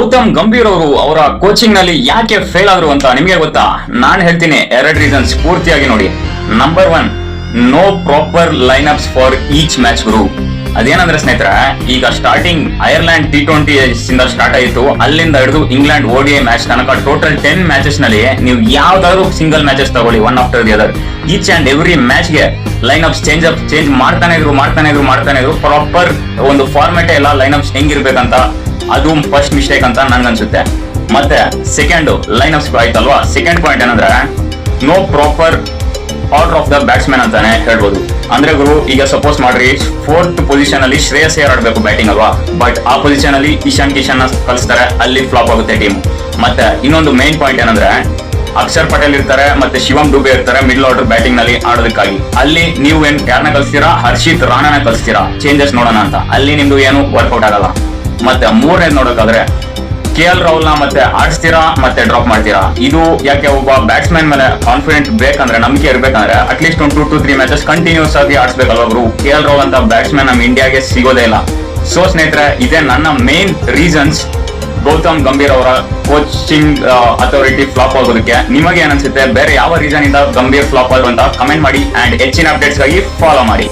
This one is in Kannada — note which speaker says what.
Speaker 1: ಗೌತಮ್ ಗಂಭೀರ್ ಅವರು ಅವರ ಕೋಚಿಂಗ್ ನಲ್ಲಿ ಯಾಕೆ ಫೇಲ್ ಆದ್ರು ಅಂತ ನಿಮಗೆ ಗೊತ್ತಾ? ನಾನು ಹೇಳ್ತೀನಿ 2 ರೀಸನ್ಸ್ ಪೂರ್ತಿಯಾಗಿ ನೋಡಿ. Number 1, no proper lineups for each match ಗುರು. ಅದೇನಂದ್ರೆ ಸ್ನೇಹಿತರೆ, ಈಗ ಸ್ಟಾರ್ಟಿಂಗ್ ಐರ್ಲೆಂಡ್ T20 ಇಂದ ಸ್ಟಾರ್ಟ್ ಆಯಿತು, ಅಲ್ಲಿಂದ ಹಿಡಿದು ಇಂಗ್ಲೆಂಡ್ ODI ಮ್ಯಾಚ್ ತನಕ ಟೋಟಲ್ 10 ಮ್ಯಾಚಸ್ ನಲ್ಲಿ ನೀವು ಯಾವ್ದಾದ್ರು ಸಿಂಗಲ್ ಮ್ಯಾಚಸ್ ತಗೊಳ್ಳಿ, one after the other, each and every match ಗೆ ಲೈನ್ ಅಪ್ಸ್ ಚೇಂಜ್ ಮಾಡ್ತಾನೆ ಇದ್ರು. ಪ್ರಾಪರ್ ಒಂದು ಫಾರ್ಮೆಟ್ ಎಲ್ಲ ಲೈನ್ ಅಪ್ಸ್ ಹೆಂಗಿರ್ಬೇಕಂತ, ಅದು ಫಸ್ಟ್ ಮಿಸ್ಟೇಕ್ ಅಂತ ನನ್ಗನ್ಸುತ್ತೆ. ಮತ್ತೆ ಸೆಕೆಂಡ್ ಲೈನ್ ಅಪ್ಸ್ ಆಯ್ತಲ್ವಾ, ಸೆಕೆಂಡ್ ಪಾಯಿಂಟ್ ಏನಂದ್ರೆ no proper order of the batsman ಅಂತಾನೆ ಹೇಳ್ಬೋದು. ಅಂದ್ರೆ ಗುರು, ಈಗ ಸಪೋಸ್ ಮಾಡ್ರಿ 4th ಪೊಸಿಷನ್ ಅಲ್ಲಿ ಶ್ರೇಯಸ್ ಅಯ್ಯರ್ ಆಡ್ಬೇಕು ಬ್ಯಾಟಿಂಗ್ ಅಲ್ವಾ, ಬಟ್ ಆ ಪೊಸಿಷನ್ ಅಲ್ಲಿ ಇಶಾನ್ ಕಿಶನ್ ಕಳಿಸ್ತಾರೆ, ಅಲ್ಲಿ ಫ್ಲಾಪ್ ಆಗುತ್ತೆ ಟೀಮ್. ಮತ್ತೆ ಇನ್ನೊಂದು ಮೇನ್ ಪಾಯಿಂಟ್ ಏನಂದ್ರೆ ಅಕ್ಷರ್ ಪಟೇಲ್ ಇರ್ತಾರೆ ಮತ್ತೆ ಶಿವಮ್ ಡುಬೆ ಇರ್ತಾರೆ ಮಿಡ್ಲ್ ಆರ್ಡರ್ ಬ್ಯಾಟಿಂಗ್ ನಲ್ಲಿ ಆಡೋದಕ್ಕಾಗಿ. ಅಲ್ಲಿ ನೀವು ಯಾರನ್ನ ಕಳಿಸ್ತೀರಾ? ಹರ್ಷಿತ್ ರಾಣಾನ ಕಳಿಸ್ತೀರಾ ಚೇಂಜಸ್ ನೋಡೋಣ ಅಂತ, ಅಲ್ಲಿ ನಿಮ್ದು ಏನು ವರ್ಕೌಟ್ ಆಗಲ್ಲ. ಮತ್ತೆ ಮೂರನೇದು ನೋಡೋಕಾದ್ರೆ KL ರಾಹುಲ್ ನ ಮತ್ತೆ ಆಡಿಸ್ತೀರಾ ಮತ್ತೆ ಡ್ರಾಪ್ ಮಾಡ್ತೀರಾ. ಇದು ಯಾಕೆ? ಒಬ್ಬ ಬ್ಯಾಟ್ಸ್ಮನ್ ಮೇಲೆ ಕಾನ್ಫಿಡೆಂಟ್ ಬೇಕಂದ್ರೆ, ನಂಬಿಕೆ ಇರ್ಬೇಕಂದ್ರೆ ಅಟ್ಲೀಸ್ಟ್ ಒಂದು 2 to 3 ಮ್ಯಾಚಸ್ ಕಂಟಿನ್ಯೂಸ್ ಆಗಿ ಆಡಿಸ್ಬೇಕಲ್ವಾ ಗುರು. KL ರಾಹುಲ್ ಅಂತ ಬ್ಯಾಟ್ಸ್ಮನ್ ನಮ್ಮ ಇಂಡಿಯಾಗೆ ಸಿಗೋದೇ ಇಲ್ಲ. ಸೊ ಸ್ನೇಹಿತರೆ, ಇದೇ ನನ್ನ ಮೇನ್ ರೀಸನ್ಸ್ ಗೌತಮ್ ಗಂಭೀರ್ ಅವರ ಕೋಚಿಂಗ್ ಅಥಾರಿಟಿ ಫ್ಲಾಪ್ ಆಗೋದಕ್ಕೆ. ನಿಮಗೆ ಏನನ್ಸುತ್ತೆ? ಬೇರೆ ಯಾವ ರೀಸನ್ ಇಂದ ಗಂಭೀರ್ ಫ್ಲಾಪ್ ಆದ್ರು ಅಂತ ಕಮೆಂಟ್ ಮಾಡಿ, ಅಂಡ್ ಹೆಚ್ಚಿನ ಅಪ್ಡೇಟ್ಸ್ ಗಾಗಿ ಫಾಲೋ ಮಾಡಿ.